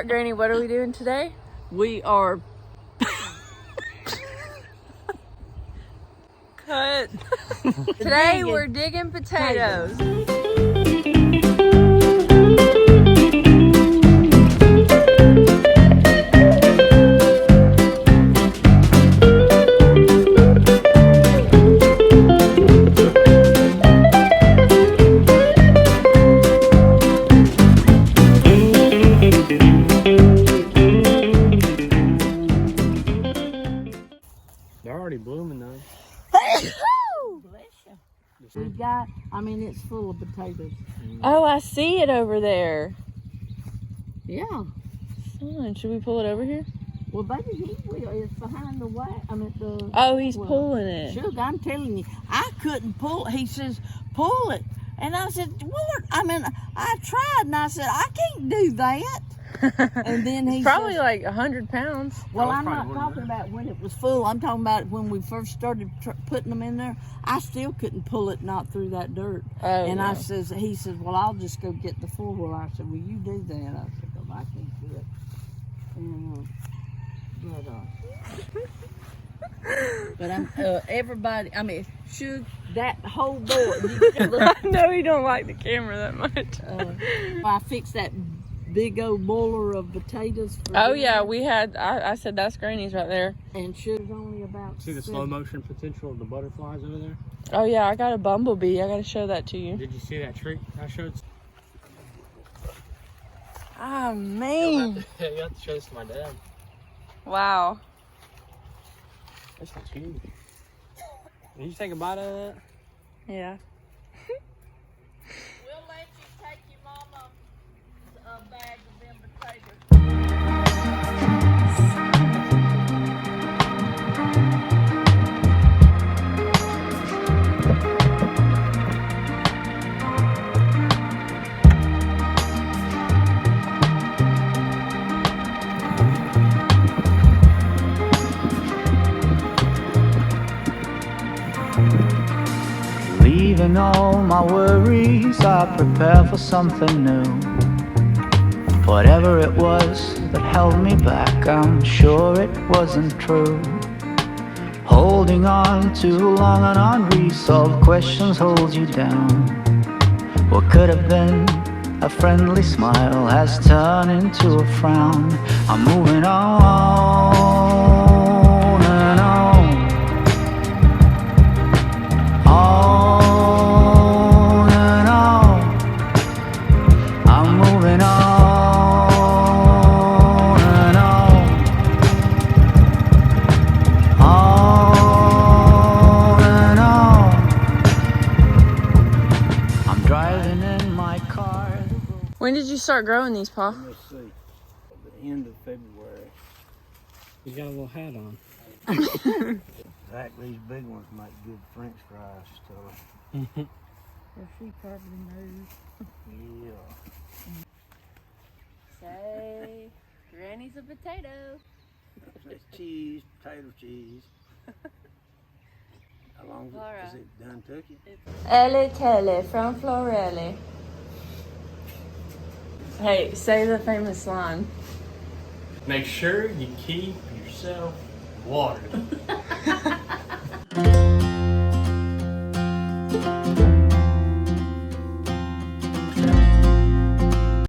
right, Granny, what are we doing today? We are Cut. Today we're digging potatoes. They're already blooming though. bless you. We got, it's full of potatoes. Oh, I see it over there. Yeah. Son, should we pull it over here? Well, baby, he will. It's behind the the. Oh, he's pulling it. Sugar, I'm telling you, I couldn't pull. He says, pull it. And I said, Lord, I tried, and I said, I can't do that. And then he Probably says, like 100 pounds. well, I'm not talking about when it was full. I'm talking about when we first started putting them in there. I still couldn't pull it not through that dirt. Oh, and no. he says, well, I'll just go get the four-wheel. I said, well, you do that. I said, well, I can't do it. And, but I'm everybody. Shoot that whole board. I know you don't like the camera that much. I fixed that big old boiler of potatoes. Oh yeah, we had. I said that's Granny's right there. And sugar's only about. See the slow motion potential of the butterflies over there? Oh yeah, I got a bumblebee. I got to show that to you. Did you see that trick I showed? Oh man! You have to show this to my dad. Wow. This one's huge. Did you take a bite out of that? Yeah. We'll let you take your mama a bag of them potatoes. Leaving all my worries, I prepare for something new. Whatever it was that held me back, I'm sure it wasn't true. Holding on too long and unresolved questions hold you down. What could have been a friendly smile has turned into a frown. I'm moving on and on. On and on, I'm moving on and on, on and on. I'm driving in my car. When did you start growing these, Pa? Let's see. At the end of February. He's got a little hat on. Zach, these big ones make good French fries stuff. Well, she probably knows. Yeah. Say, Granny's a potato. It's cheese, potato cheese. How long is it done took you? Elle Tele from Florelli. Hey, say the famous line. Make sure you keep yourself watered.